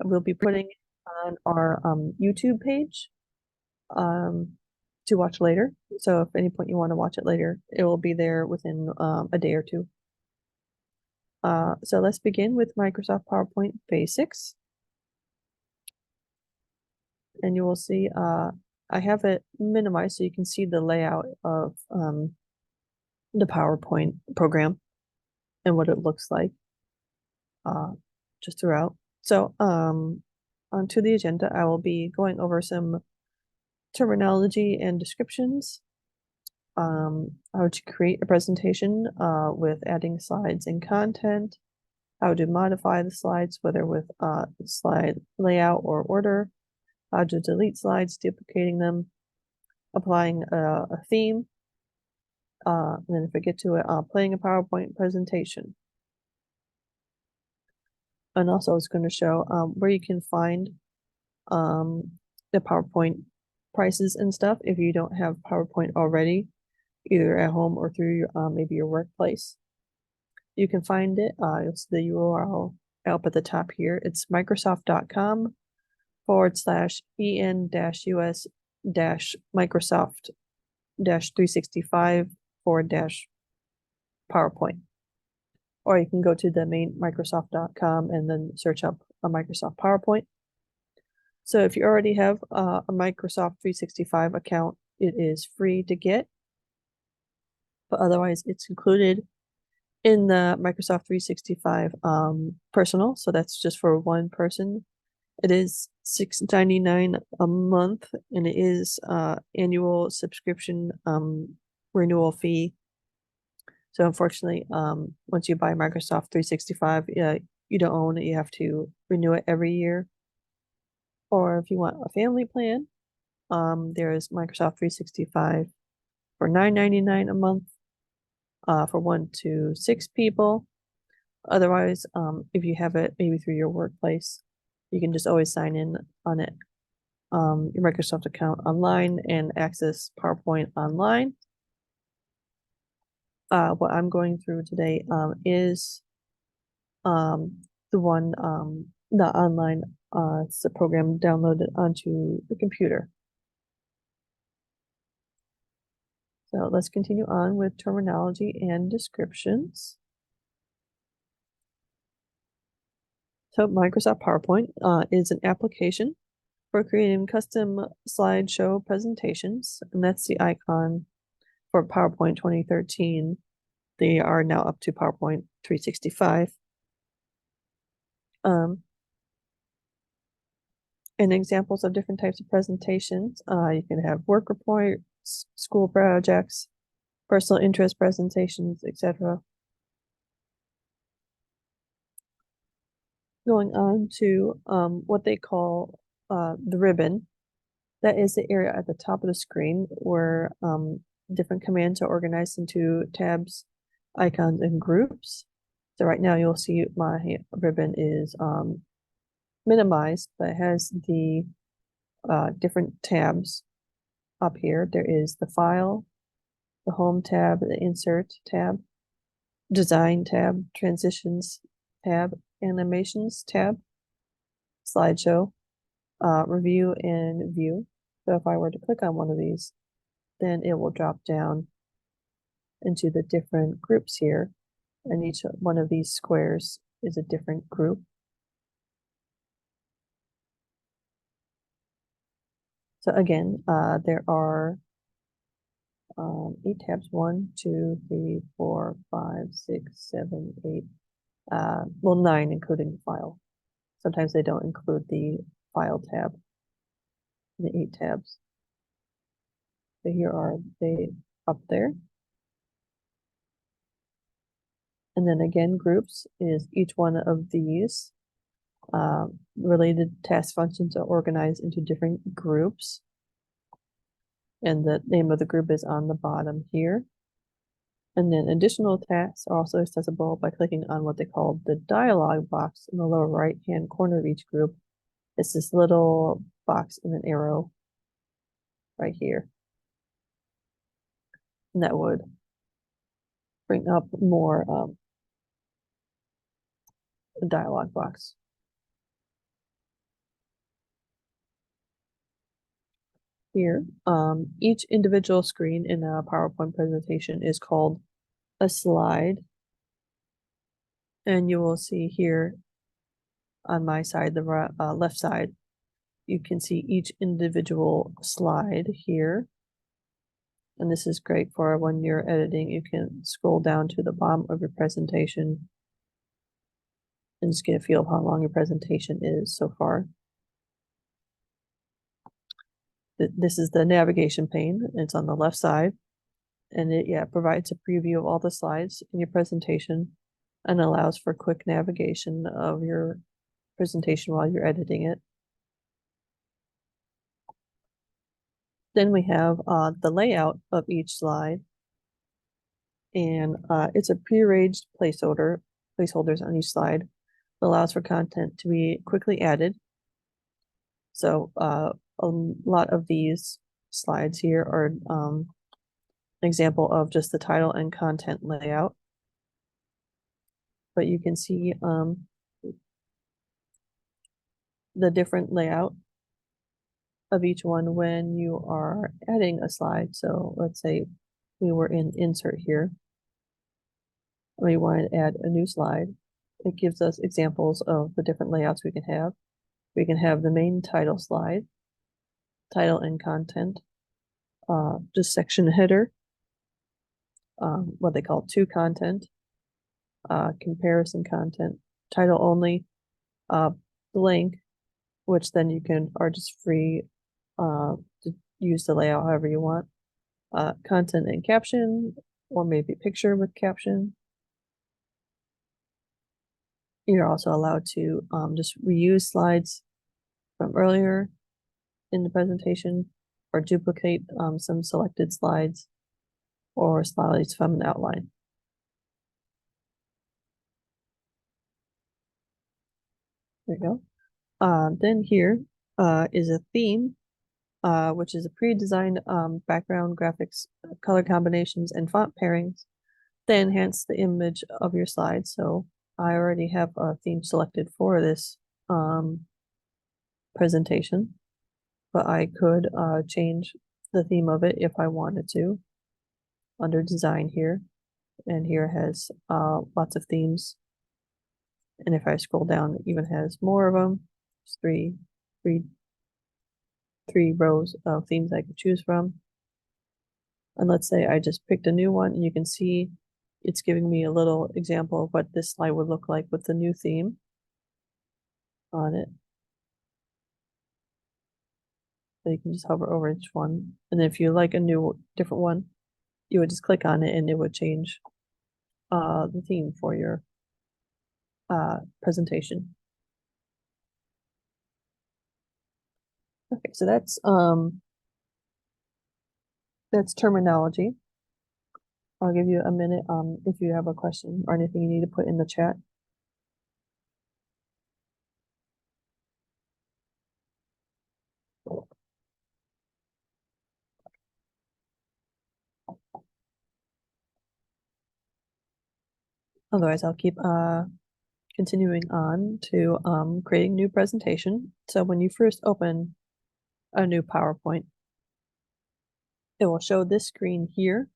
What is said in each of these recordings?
we'll be putting it on our YouTube page to watch later. So if at any point you want to watch it later, it will be there within a day or two. So let's begin with Microsoft PowerPoint Basics. And you will see I have it minimized so you can see the layout of the PowerPoint program and what it looks like just throughout. So onto the agenda, I will be going over some terminology and descriptions, how to create a presentation with adding slides and content, how to modify the slides, whether with slide layout or order, how to delete slides, duplicating them, applying a theme, and then if I get to it, playing a PowerPoint presentation. And also it's going to show where you can find the PowerPoint prices and stuff if you don't have PowerPoint already, either at home or through your, maybe your workplace. You can find it, you'll see the URL up at the top here. It's Microsoft.com/en-us-365/PowerPoint. Or you can go to the main Microsoft.com and then search up a Microsoft PowerPoint. So if you already have a Microsoft 365 account, it is free to get. But otherwise, it's included in the Microsoft 365 personal. So that's just for one person. It is $6.99 a month, and it is annual subscription renewal fee. So unfortunately, once you buy Microsoft 365, you don't own it. You have to renew it every year. Or if you want a family plan, there is Microsoft 365 for $9.99 a month for 1 to 6 people. Otherwise, if you have it maybe through your workplace, you can just always sign in on it, your Microsoft account online and access PowerPoint online. What I'm going through today is the one, the online, it's a program downloaded onto the computer. So let's continue on with terminology and descriptions. So Microsoft PowerPoint is an application for creating custom slideshow presentations, and that's the icon for PowerPoint 2013. They are now up to PowerPoint 365. And examples of different types of presentations, you can have work reports, school projects, personal interest presentations, etc. Going on to what they call the ribbon. That is the area at the top of the screen where different commands are organized into tabs, icons, and groups. So right now you'll see my ribbon is minimized, but it has the different tabs up here. There is the File, the Home tab, the Insert tab, Design tab, Transitions tab, Animations tab, Slideshow, Review, and View. So if I were to click on one of these, then it will drop down into the different groups here, and each one of these squares is a different group. So again, there are 8 tabs, 1, 2, 3, 4, 5, 6, 7, 8, well, 9, including the file. Sometimes they don't include the file tab, the 8 tabs. So here are they up there. And then again, groups is each one of these related task functions are organized into different groups. And the name of the group is on the bottom here. And then additional tasks are also accessible by clicking on what they call the dialog box in the lower right-hand corner of each group. It's this little box and an arrow right here. And that would bring up more dialog box. here, each individual screen in a PowerPoint presentation is called a slide. And you will see here on my side, the left side, you can see each individual slide here. And this is great for when you're editing. You can scroll down to the bottom of your presentation and just get a feel of how long your presentation is so far. This is the navigation pane. It's on the left side. And it provides a preview of all the slides in your presentation and allows for quick navigation of your presentation while you're editing it. Then we have the layout of each slide, and it's a prearranged placeholders on each slide that allows for content to be quickly added. So a lot of these slides here are an example of just the title and content layout. But you can see the different layout of each one when you are adding a slide. So let's say we were in insert here. We want to add a new slide. It gives us examples of the different layouts we can have. We can have the main title slide, title and content, just section header, what they call to content, comparison content, title only, blank, which then you can are just free to use the layout however you want, content and caption, or maybe picture with caption. You're also allowed to just reuse slides from earlier in the presentation, or duplicate some selected slides or slides from an outline. There you go. Then here is a theme, which is a pre-designed background graphics, color combinations, and font pairings that enhance the image of your slide. So I already have a theme selected for this presentation, but I could change the theme of it if I wanted to under design here. And here has lots of themes. And if I scroll down, it even has more of them. There's three rows of themes I could choose from. And let's say I just picked a new one, and you can see it's giving me a little example of what this slide would look like with the new theme on it. So you can just hover over each one. And if you like a different one, you would just click on it and it would change the theme for your presentation. Okay, so that's terminology. I'll give you a minute if you have a question or anything you need to put in the chat. Otherwise, I'll keep continuing on to creating new presentation. So when you first open a new PowerPoint, it will show this screen here.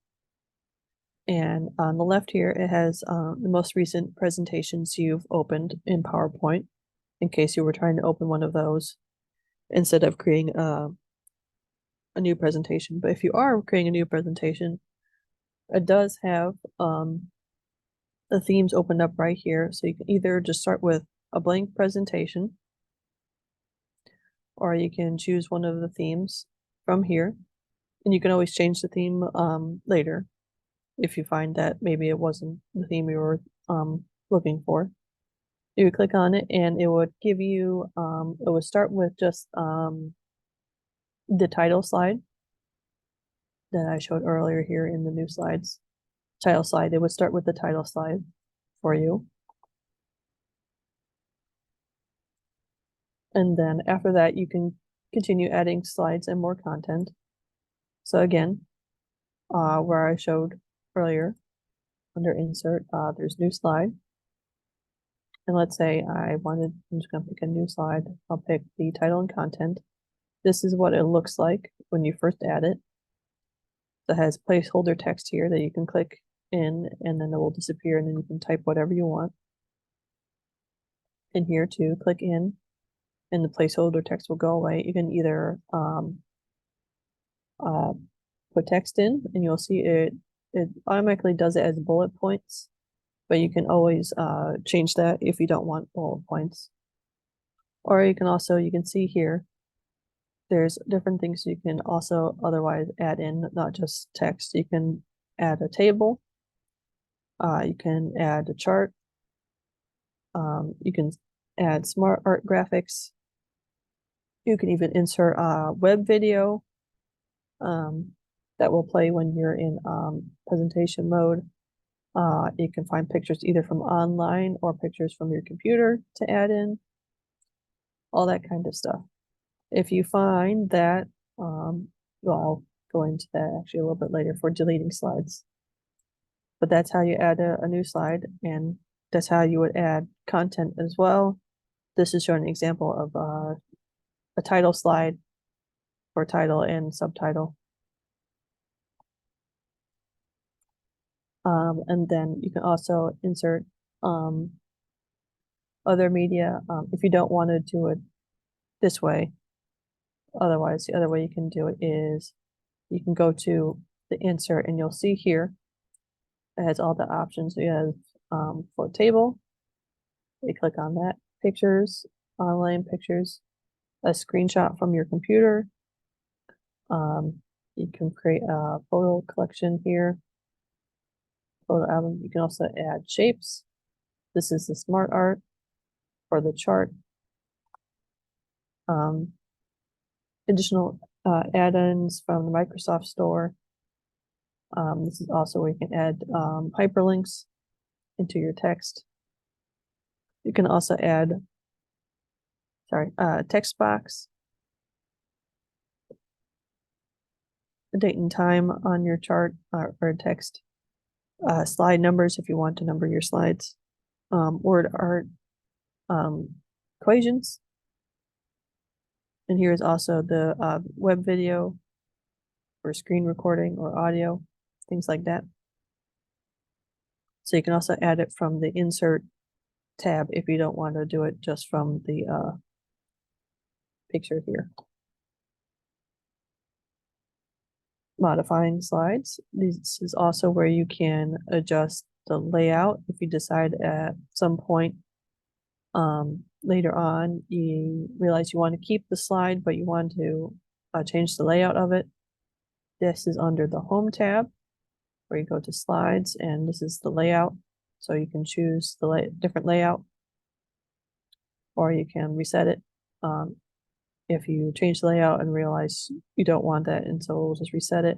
And on the left here, it has the most recent presentations you've opened in PowerPoint, in case you were trying to open one of those instead of creating a new presentation. But if you are creating a new presentation, it does have the themes opened up right here. So you can either just start with a blank presentation, or you can choose one of the themes from here. And you can always change the theme later if you find that maybe it wasn't the theme you were looking for. You would click on it and it would give you, it would start with just the title slide that I showed earlier here in the new slides. Title slide, it would start with the title slide for you. And then after that, you can continue adding slides and more content. So again, where I showed earlier, under insert, there's new slide. And let's say I'm just gonna pick a new slide. I'll pick the title and content. This is what it looks like when you first add it. That has placeholder text here that you can click in and then it will disappear and then you can type whatever you want. In here too, click in and the placeholder text will go away. You can either put text in and you'll see it automatically does it as bullet points, but you can always change that if you don't want bullet points. Or you can see here there's different things you can also otherwise add in, not just text. You can add a table, you can add a chart, you can add smart art graphics, you can even insert a web video that will play when you're in presentation mode. You can find pictures either from online or pictures from your computer to add in, all that kind of stuff. If you find that, well, I'll go into that actually a little bit later for deleting slides. But that's how you add a new slide, and that's how you would add content as well. This is showing an example of a title slide for title and subtitle. And then you can also insert other media if you don't want to do it this way. Otherwise, the other way you can do it is you can go to the insert and you'll see here it has all the options. You have for table, you click on that, pictures, online pictures, a screenshot from your computer. You can create a photo collection here, photo album. You can also add shapes. This is the smart art for the chart. Additional add-ins from the Microsoft Store. This is also where you can add hyperlinks into your text. You can also add, text box, the date and time on your chart or text, slide numbers if you want to number your slides, word art, equations. And here is also the web video for screen recording or audio, things like that. So you can also add it from the insert tab if you don't want to do it just from the picture here. Modifying slides. This is also where you can adjust the layout if you decide at some point later on you realize you want to keep the slide but you want to change the layout of it. This is under the Home tab where you go to slides and this is the layout, so you can choose the different layout or you can reset it if you change the layout and realize you don't want that, and so we'll just reset it.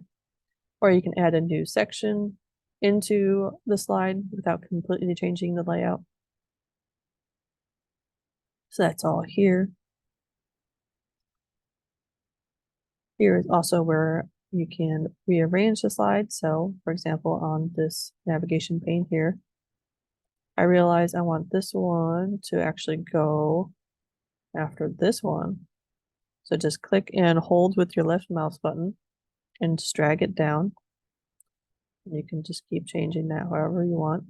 Or you can add a new section into the slide without completely changing the layout. So that's all here. Here is also where you can rearrange the slide. So for example, on this navigation pane here, I realize I want this one to actually go after this one. So just click and hold with your left mouse button and just drag it down. You can just keep changing that however you want,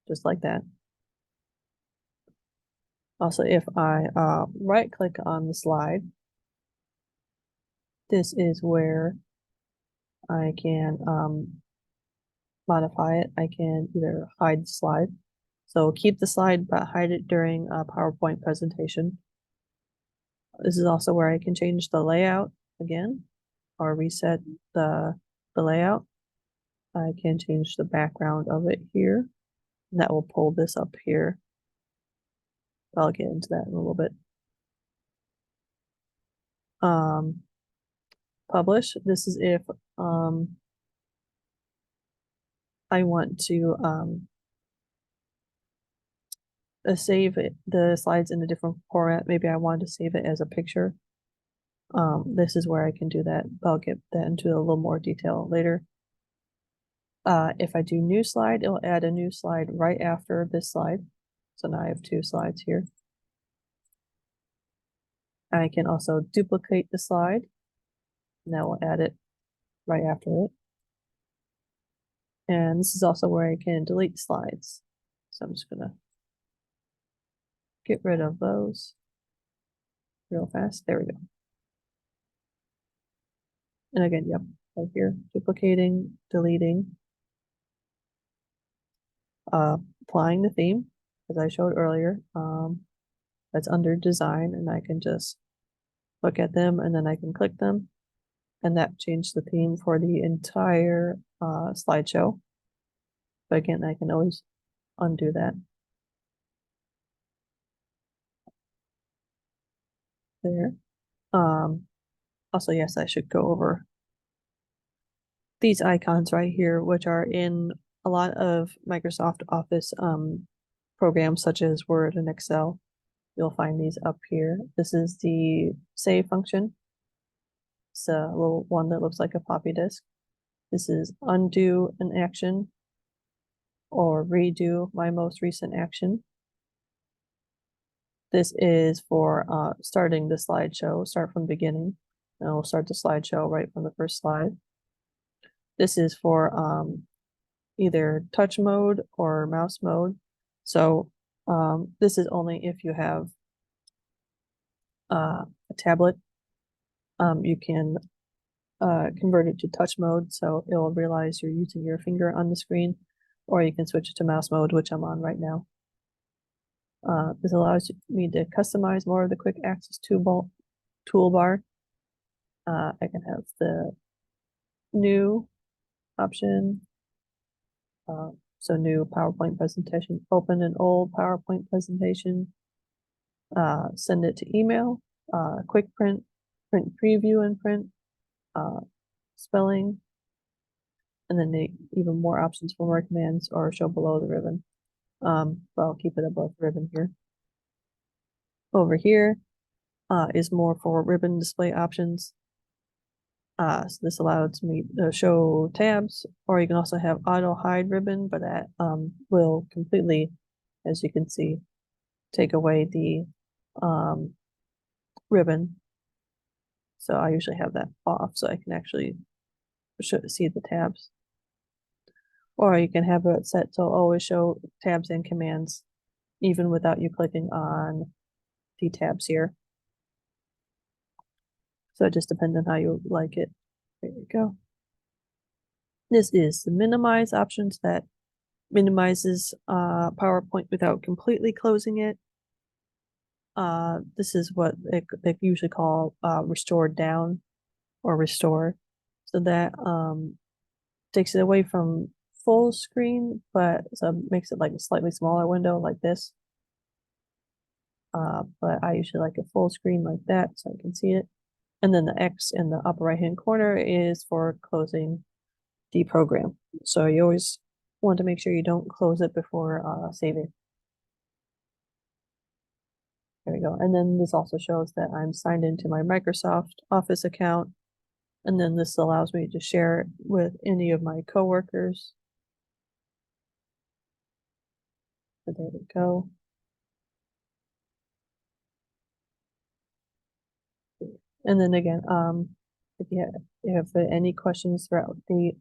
just like that. Also, if I right click on the slide, this is where I can modify it. I can either hide the slide, so keep the slide but hide it during a PowerPoint presentation. This is also where I can change the layout again or reset the layout. I can change the background of it here, and that will pull this up here. I'll get into that in a little bit. Publish. This is if I want to save the slides in a different format. Maybe I want to save it as a picture. This is where I can do that. I'll get that into a little more detail later. If I do new slide, it'll add a new slide right after this slide. So now I have two slides here. I can also duplicate the slide. Now we'll add it right after it. And this is also where I can delete slides. So I'm just gonna get rid of those real fast. There we go. And again, yep, right here, duplicating, deleting, applying the theme, as I showed earlier. That's under design, and I can just look at them and then I can click them, and that changed the theme for the entire slideshow. But again, I can always undo that. There. Also, yes, I should go over these icons right here, which are in a lot of Microsoft Office programs such as Word and Excel. You'll find these up here. This is the save function. It's a little one that looks like a floppy disk. This is undo an action or redo my most recent action. This is for starting the slideshow, start from beginning. And we'll start the slideshow right from the first slide. This is for either touch mode or mouse mode. So this is only if you have a tablet. You can convert it to touch mode, so it'll realize you're using your finger on the screen, or you can switch it to mouse mode, which I'm on right now. This allows me to customize more of the quick access toolbar. I can have the new option. So new PowerPoint presentation, open an old PowerPoint presentation, send it to email, quick print, print preview and print, spelling, and then even more options for more commands or show below the ribbon. But I'll keep it above the ribbon here. Over here is more for ribbon display options. So this allows me to show tabs, or you can also have auto hide ribbon, but that will completely, as you can see, take away the ribbon. So I usually have that off so I can actually see the tabs. Or you can have it set to always show tabs and commands, even without you clicking on the tabs here. So it just depends on how you like it. There you go. This is the minimize options that minimizes PowerPoint without completely closing it. This is what they usually call restored down or restore. So that takes it away from full screen, but so makes it like a slightly smaller window like this. But I usually like a full screen like that so I can see it. And then the X in the upper right hand corner is for closing the program. So you always want to make sure you don't close it before saving. There we go. And then this also shows that I'm signed into my Microsoft Office account. And then this allows me to share it with any of my coworkers. So there we go. And then again, if you have any questions throughout the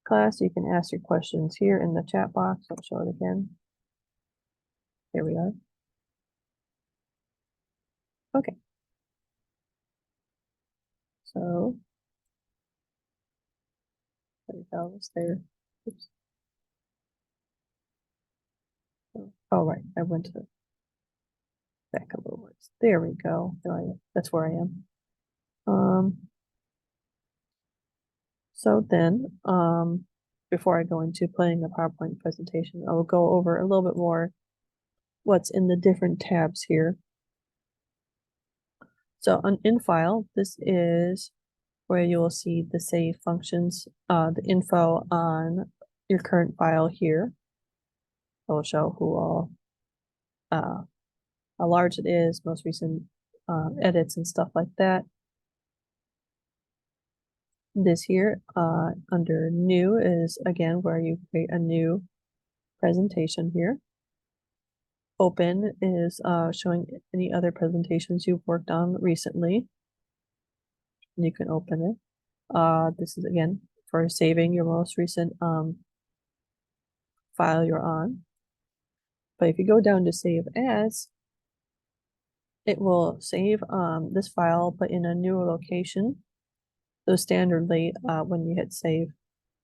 class, you can ask your questions here in the chat box. I'll show it again. Here we are. Okay. So there we go. It's there. Oops. Oh, right. I went to back a little ways. There we go. That's where I am. So then, before I go into playing a PowerPoint presentation, I will go over a little bit more what's in the different tabs here. So in File, this is where you will see the save functions, the info on your current file here. It will show who all, how large it is, most recent edits and stuff like that. This here, under New, is again where you create a new presentation here. open is showing any other presentations you've worked on recently. And you can open it. This is again for saving your most recent file you're on. But if you go down to save as, it will save this file, but in a newer location. So standardly, when you hit save,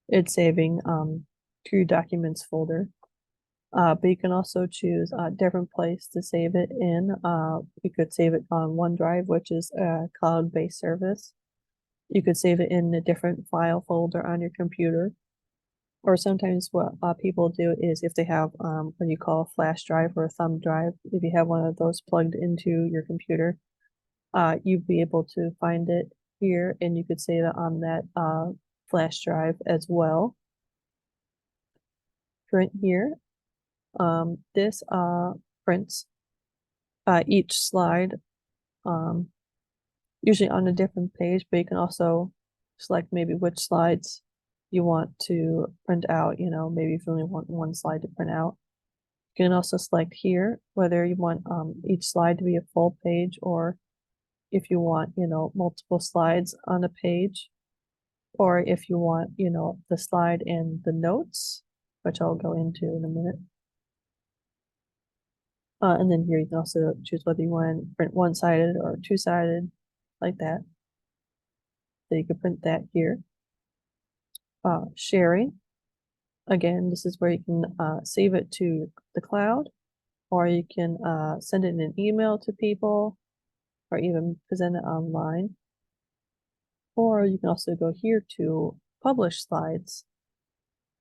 it's saving to your documents folder. But you can also choose a different place to save it in. You could save it on OneDrive, which is a cloud-based service. You could save it in a different file folder on your computer. Or sometimes what people do is if they have what you call a flash drive or a thumb drive, if you have one of those plugged into your computer, you'd be able to find it here and you could save it on that flash drive as well. Print here. This prints each slide usually on a different page, but you can also select maybe which slides you want to print out. You know, maybe if you only want one slide to print out. You can also select here whether you want each slide to be a full page or if you want, you know, multiple slides on a page, or if you want, you know, the slide and the notes, which I'll go into in a minute. And then here you can also choose whether you want to print one-sided or two-sided, like that. So you can print that here. Sharing. Again, this is where you can save it to the cloud, or you can send it in an email to people, or even present it online. Or you can also go here to publish slides.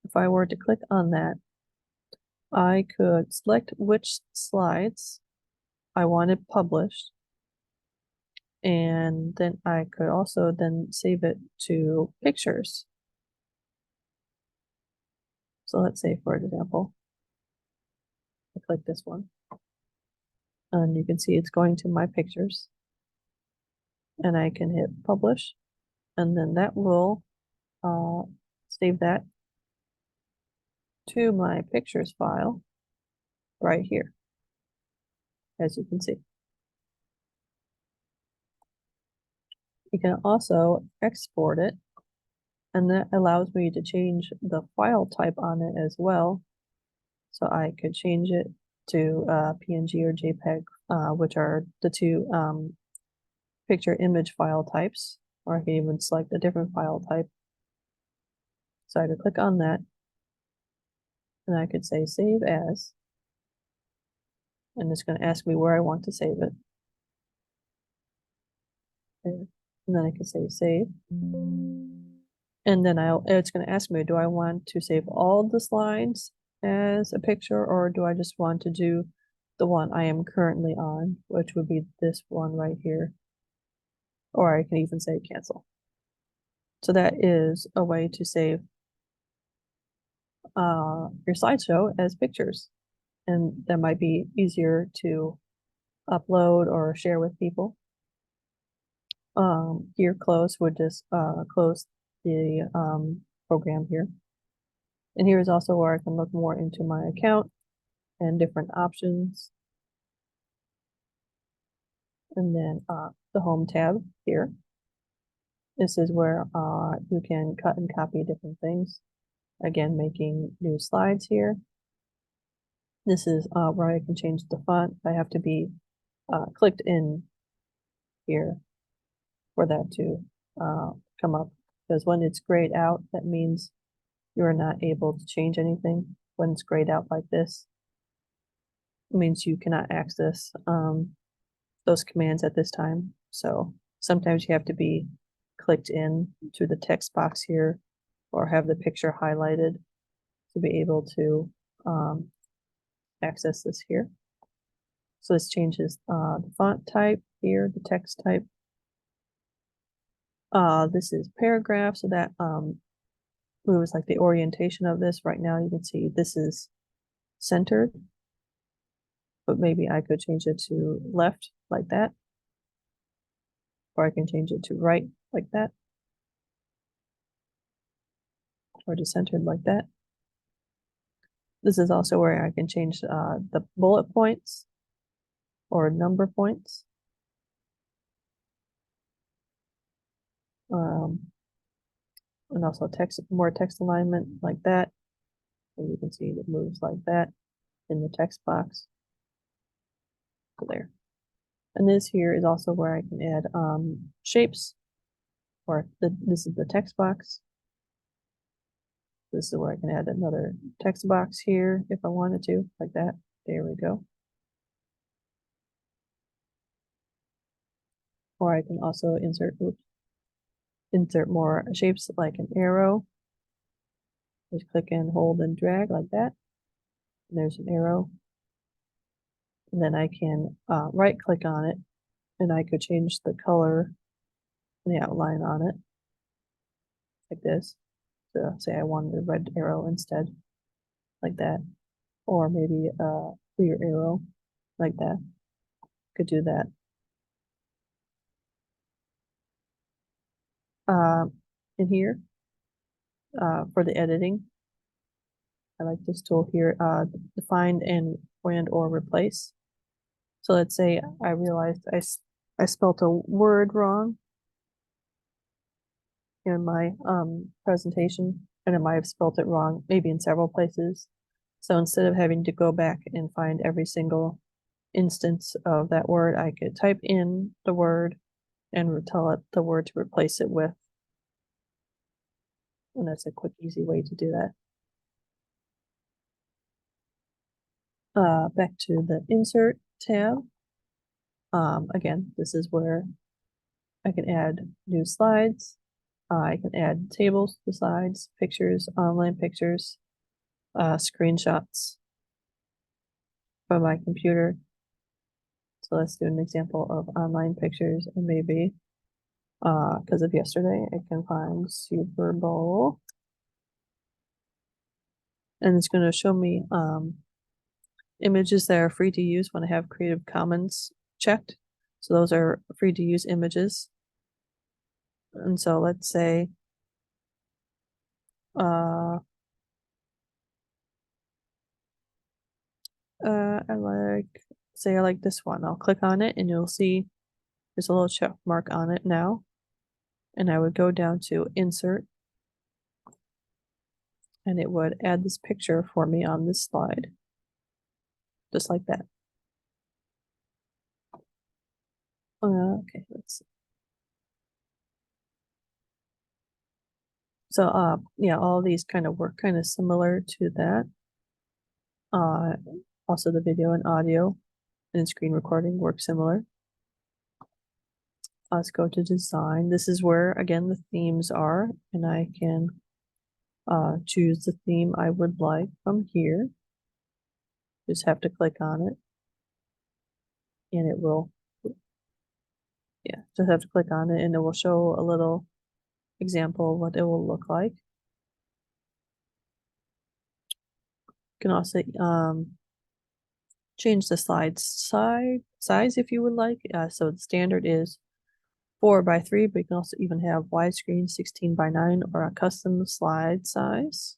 If I were to click on that, I could select which slides I wanted published, and then I could also then save it to pictures. So let's say, for example, I click this one, and you can see it's going to my pictures, and I can hit publish, and then that will save that to my pictures file right here, as you can see. You can also export it, and that allows me to change the file type on it as well. So I could change it to PNG or JPEG, which are the two picture image file types, or I can even select a different file type. So I could click on that, and I could say save as, and it's going to ask me where I want to save it. And then I can say save. And then it's going to ask me, do I want to save all the slides as a picture, or do I just want to do the one I am currently on, which would be this one right here? Or I can even say cancel. So that is a way to save your slideshow as pictures. And that might be easier to upload or share with people. Here close would just close the program here. And here is also where I can look more into my account and different options. And then the home tab here. This is where you can cut and copy different things. Again, making new slides here. This is where I can change the font. I have to be clicked in here for that to come up. Because when it's grayed out, that means you're not able to change anything. When it's grayed out like this, it means you cannot access those commands at this time. So sometimes you have to be clicked in to the text box here or have the picture highlighted to be able to access this here. So this changes the font type here, the text type. This is paragraph, so that moves like the orientation of this. Right now you can see this is centered, but maybe I could change it to left like that, or I can change it to right like that, or to centered like that. This is also where I can change the bullet points or number points. And also more text alignment like that. And you can see it moves like that in the text box. So there. And this here is also where I can add shapes, or this is the text box. This is where I can add another text box here if I wanted to, like that. There we go. Or I can also insert more shapes like an arrow. Just click and hold and drag like that. And there's an arrow. And then I can right click on it and I could change the color and the outline on it like this. So say I wanted a red arrow instead, like that. Or maybe a clear arrow like that. Could do that. In here, for the editing, I like this tool here, find and or replace. So let's say I realized I spelt a word wrong in my presentation, and I might have spelt it wrong, maybe in several places. So instead of having to go back and find every single instance of that word, I could type in the word and tell it the word to replace it with. And that's a quick, easy way to do that. Back to the Insert tab. Again, this is where I can add new slides. I can add tables to slides, pictures, online pictures, screenshots from my computer. So let's do an example of online pictures, and maybe because of yesterday, I can find Super Bowl. And it's going to show me images that are free to use when I have Creative Commons checked. So those are free to use images. And so let's say I like this one. I'll click on it and you'll see there's a little check mark on it now. And I would go down to Insert, and it would add this picture for me on this slide. Just like that. Okay, let's see. So yeah, all these kind of work kind of similar to that. Also the video and audio and screen recording work similar. Let's go to design. This is where, again, the themes are, and I can choose the theme I would like from here. Just have to click on it, and it will, yeah, just have to click on it, and it will show a little example of what it will look like. You can also change the slide size if you would like. So the standard is 4:3, but you can also even have widescreen 16:9 or a custom slide size.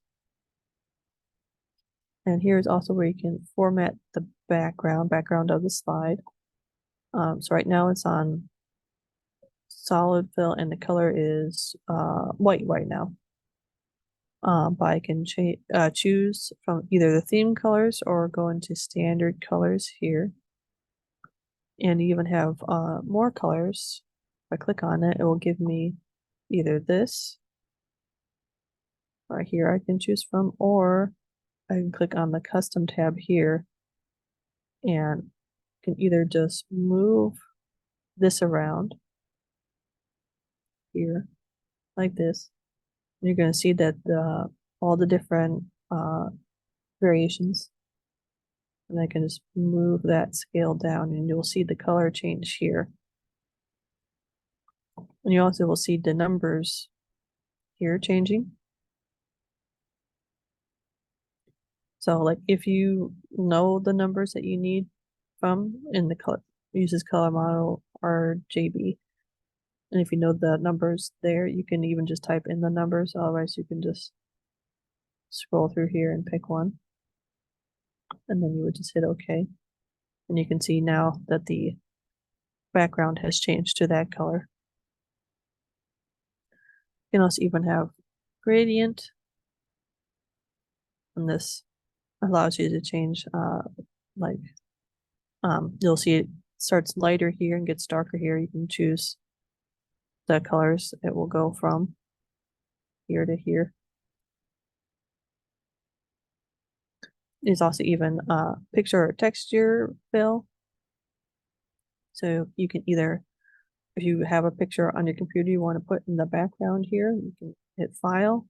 And here's also where you can format the background of the slide. So right now it's on solid fill and the color is white right now. But I can choose from either the theme colors or go into standard colors here. And you even have more colors. If I click on it, it will give me either this right here I can choose from, or I can click on the custom tab here and can either just move this around here like this. You're going to see that all the different variations, and I can just move that scale down and you'll see the color change here. And you also will see the numbers here changing. So like if you know the numbers that you need from in the color, uses color model RGB. And if you know the numbers there, you can even just type in the numbers. Otherwise, you can just scroll through here and pick one. and then you would just hit OK. And you can see now that the background has changed to that color. You can also even have gradient, and this allows you to change like you'll see it starts lighter here and gets darker here. You can choose the colors it will go from here to here. There's also even picture or texture fill. So you can either, if you have a picture on your computer you want to put in the background here, you can hit File.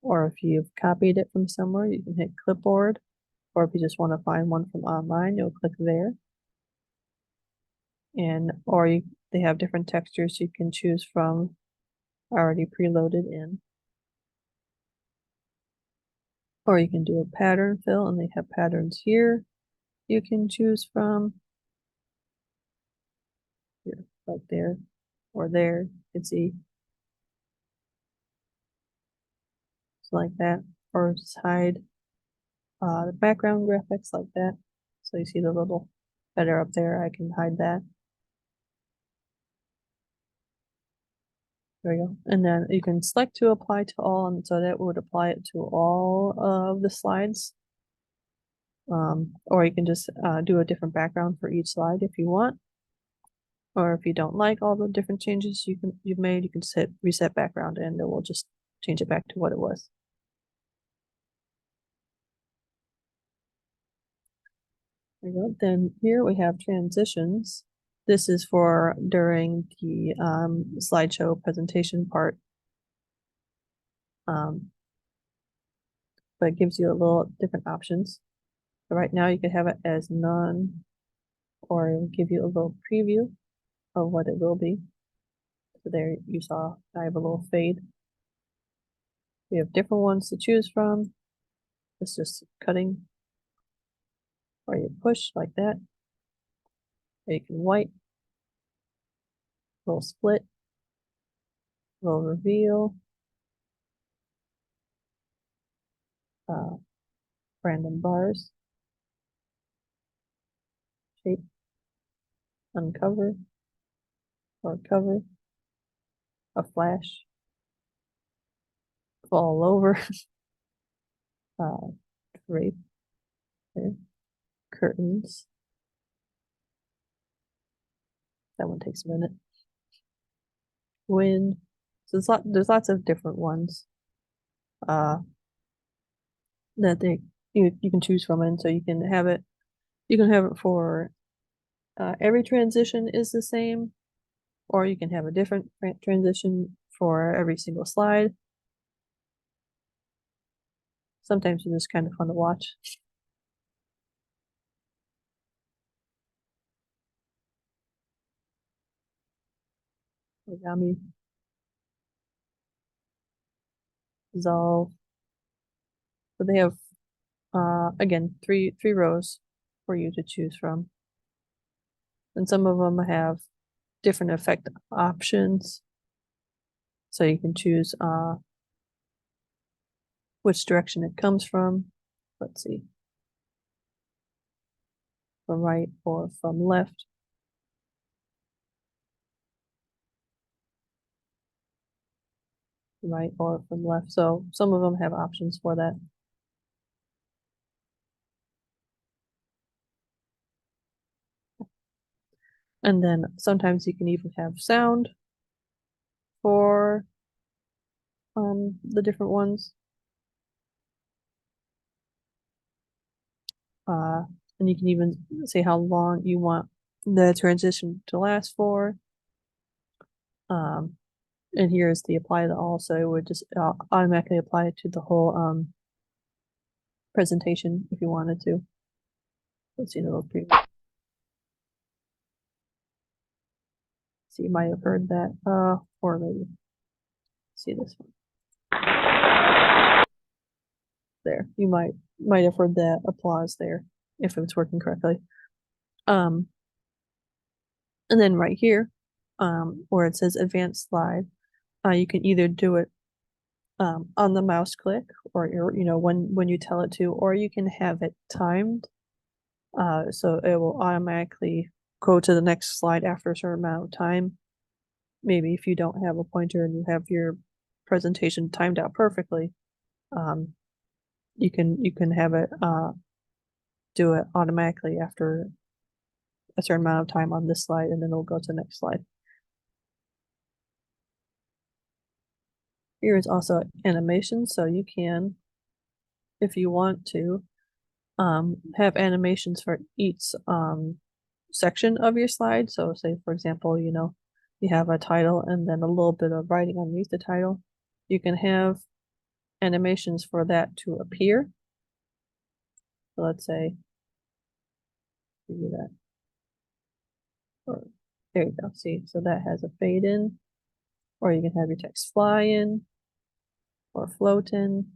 Or if you've copied it from somewhere, you can hit Clipboard. Or if you just want to find one from online, you'll click there. And they have different textures you can choose from already preloaded in. Or you can do a pattern fill, and they have patterns here you can choose from. Here, like there or there, you can see. So like that. Or just hide the background graphics like that. So you see the little header up there, I can hide that. There we go. And then you can select to apply to all, and so that would apply it to all of the slides. Or you can just do a different background for each slide if you want. Or if you don't like all the different changes you've made, you can just hit reset background and it will just change it back to what it was. There you go. Then here we have transitions. This is for during the slideshow presentation part. But it gives you a little different options. So right now you can have it as none, or it will give you a little preview of what it will be. So there you saw I have a little fade. We have different ones to choose from. It's just cutting, or you push like that. Or you can white, little split, little reveal, random bars, shape, uncover, or cover, a flash, fall over, drape, there, curtains. That one takes a minute. Wind. So there's lots of different ones that you can choose from, and so you can have it for every transition is the same, or you can have a different transition for every single slide. Sometimes it's just kind of fun to watch. Origami, dissolve. So they have again three rows for you to choose from, and some of them have different effect options. So you can choose which direction it comes from. Let's see, from right or from left. Right or from left. So some of them have options for that. And then sometimes you can even have sound for the different ones. And you can even say how long you want the transition to last for. And here's the apply to all, so it would just automatically apply it to the whole presentation if you wanted to. Let's see the little preview. So you might have heard that, or maybe see this one. There, you might have heard that applause there if it's working correctly. And then right here, where it says advanced slide, you can either do it on the mouse click, or when you tell it to, or you can have it timed. So it will automatically go to the next slide after a certain amount of time. Maybe if you don't have a pointer and you have your presentation timed out perfectly, you can have it do it automatically after a certain amount of time on this slide, and then it'll go to the next slide. Here is also animation, so you can, if you want to, have animations for each section of your slide. So say, for example, you have a title and then a little bit of writing underneath the title. You can have animations for that to appear. So let's say, do that. Or, there you go. See, so that has a fade in, or you can have your text fly in, or float in,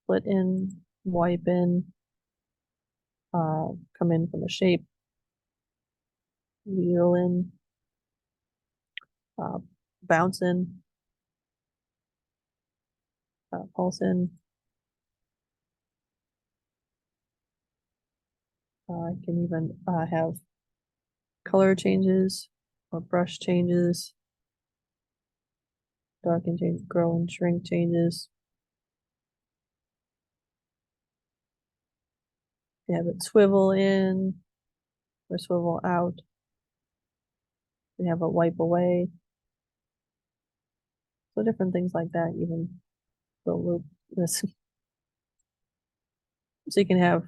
split in, wipe in, come in from a shape, wheel in, bounce in, pulse in. I can even have color changes or brush changes, darken change, grow and shrink changes. You have it swivel in or swivel out. You have a wipe away. So different things like that, even the loop this. So you can have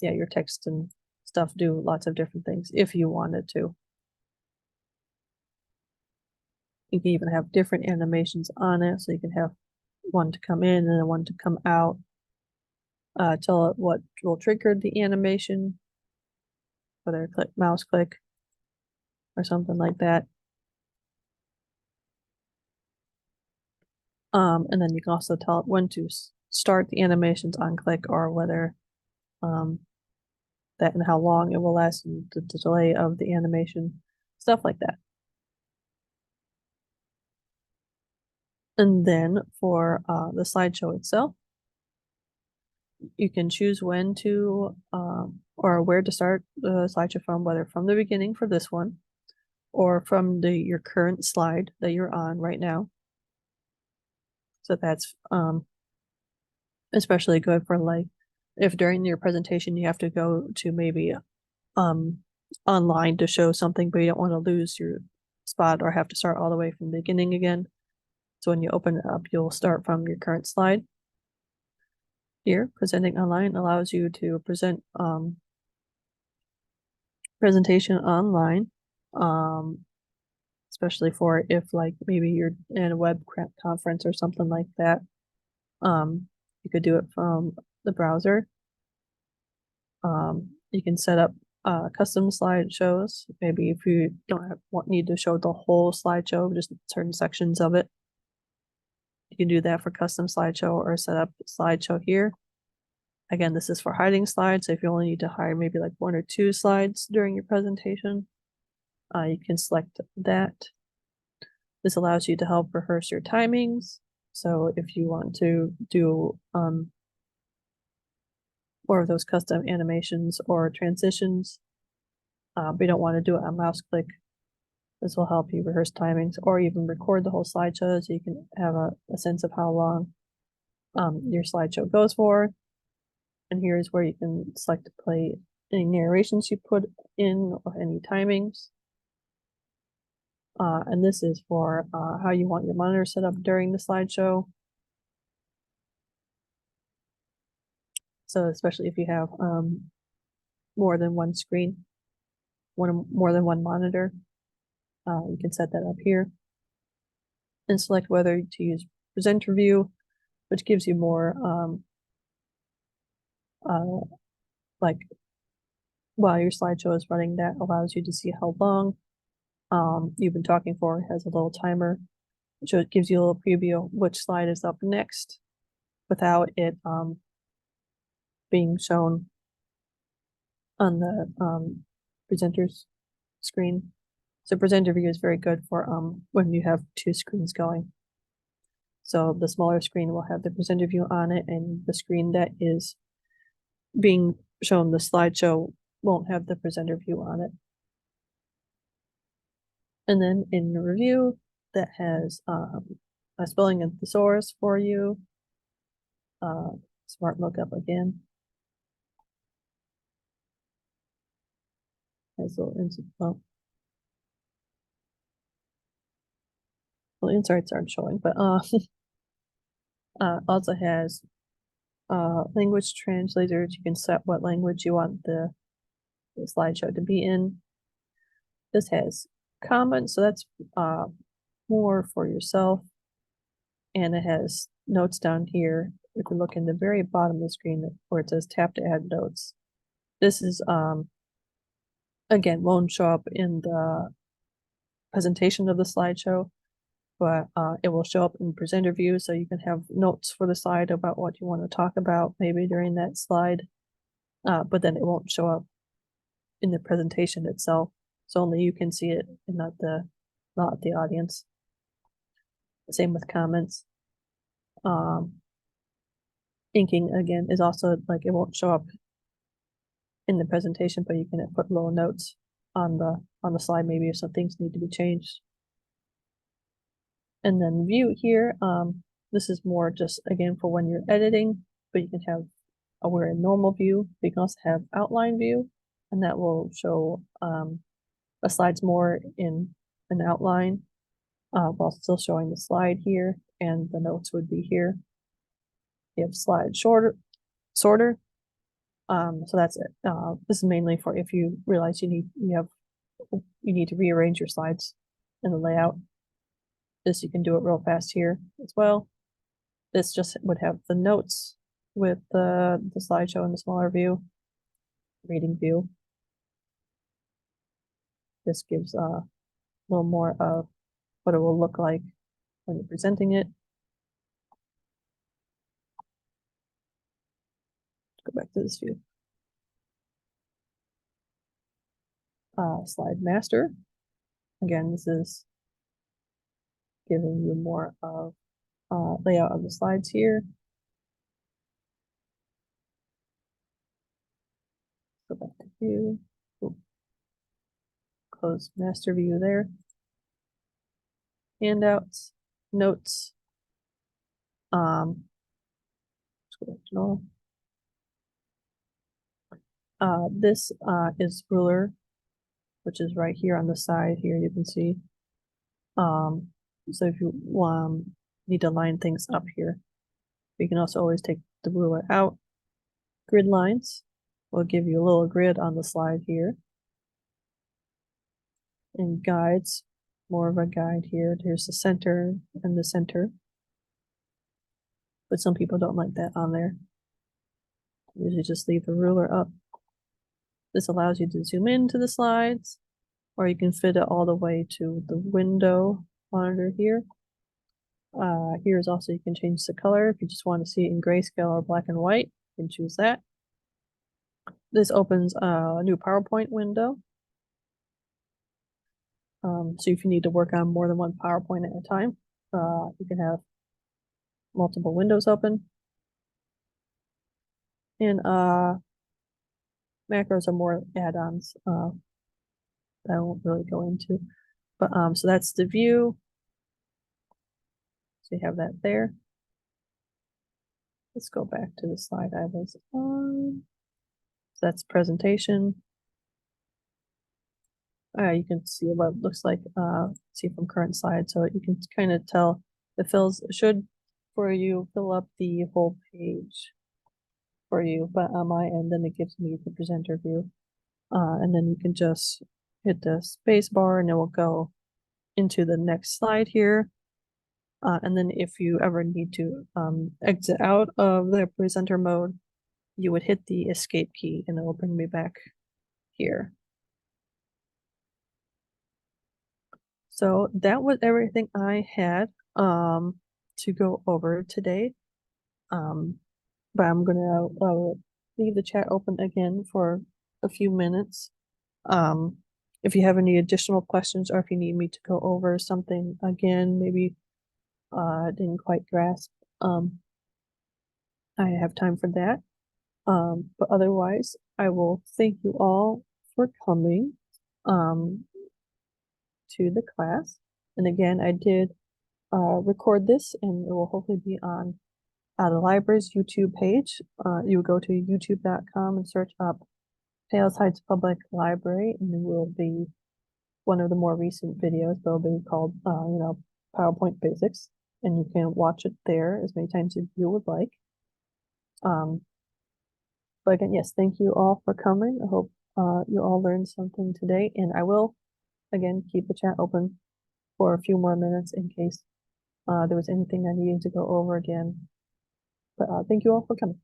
yeah, your text and stuff do lots of different things if you wanted to. You can even have different animations on it, so you can have one to come in and then one to come out. Tell it what will trigger the animation, whether click mouse click or something like that. And then you can also tell it when to start the animations on click, or whether that and how long it will last, and the delay of the animation, stuff like that. And then for the slideshow itself, you can choose when to or where to start the slideshow from, whether from the beginning for this one, or from your current slide that you're on right now. So that's especially good for, like, if during your presentation you have to go to maybe online to show something, but you don't want to lose your spot or have to start all the way from the beginning again. So when you open it up, you'll start from your current slide. Here, presenting online allows you to present presentation online, especially for if, like, maybe you're in a web conference or something like that. You could do it from the browser. You can set up custom slideshows. Maybe if you don't need to show the whole slideshow, just certain sections of it. You can do that for custom slideshow, or set up slideshow here. Again, this is for hiding slides. So if you only need to hide maybe like 1 or 2 slides during your presentation, you can select that. This allows you to help rehearse your timings. So if you want to do more of those custom animations or transitions, but you don't want to do it on mouse click, this will help you rehearse timings, or even record the whole slideshow so you can have a sense of how long your slideshow goes for. And here's where you can select to play any narrations you put in or any timings. And this is for how you want your monitor set up during the slideshow. So especially if you have more than one screen, more than one monitor, you can set that up here. And select whether to use presenter view, which gives you more like, while your slideshow is running, that allows you to see how long you've been talking for. It has a little timer, so it gives you a little preview of which slide is up next without it being shown on the presenter's screen. So presenter view is very good for when you have 2 screens going. So the smaller screen will have the presenter view on it, and the screen that is being shown, the slideshow, won't have the presenter view on it. And then in review, that has a spelling and thesaurus for you, smart lookup again. Has little well, insights aren't showing, but also has language translators. You can set what language you want the slideshow to be in. This has comments, so that's more for yourself. And it has notes down here. If you look in the very bottom of the screen where it says tap to add notes, this is again won't show up in the presentation of the slideshow, but it will show up in presenter view, so you can have notes for the slide about what you want to talk about maybe during that slide, but then it won't show up in the presentation itself, so only you can see it and not the audience. Same with comments. Inking again is also like it won't show up in the presentation, but you can put little notes on the slide maybe if some things need to be changed. And then view here, this is more just again for when you're editing, but you can have we're in normal view. You can also have outline view, and that will show the slides more in an outline while still showing the slide here, and the notes would be here. You have slide sorter. So that's it. This is mainly for if you realize you need to rearrange your slides in the layout. This you can do it real fast here as well. This just would have the notes with the slideshow in the smaller view, reading view. This gives a little more of what it will look like when you're presenting it. Let's go back to this view. Slide master. Again, this is giving you more of layout of the slides here. Go back to view. Ooh. Close master view there. Handouts, notes. Let's go back to normal. This is ruler, which is right here on the side here, you can see. So if you need to line things up here, you can also always take the ruler out. Grid lines will give you a little grid on the slide here. And guides, more of a guide here. Here's the center and the center. But some people don't like that on there. Usually just leave the ruler up. This allows you to zoom into the slides, or you can fit it all the way to the window monitor here. Here's also, you can change the color. If you just want to see it in grayscale or black and white, you can choose that. This opens a new PowerPoint window. So if you need to work on more than one PowerPoint at a time, you can have multiple windows open. And macros are more add-ons that I won't really go into. But so that's the view. So you have that there. Let's go back to the slide I was on. So that's presentation. You can see what it looks like, see from current slide. So you can kind of tell the fills should for you fill up the whole page for you, but on my end, then it gives me the presenter view. And then you can just hit the space bar and it will go into the next slide here. And then if you ever need to exit out of the presenter mode, you would hit the escape key and it will bring me back here. So that was everything I had to go over today. But I'm gonna leave the chat open again for a few minutes. If you have any additional questions or if you need me to go over something again, maybe didn't quite grasp, I have time for that. But otherwise, I will thank you all for coming um, to the class. And again, I did record this, and it will hopefully be on the library's YouTube page. You will go to youtube.com and search up Palos Heights Public Library, and it will be one of the more recent videos. They'll be called, PowerPoint Basics, and you can watch it there as many times as you would like. But again, yes, thank you all for coming. I hope you all learned something today, and I will again keep the chat open for a few more minutes in case there was anything I needed to go over again. But thank you all for coming.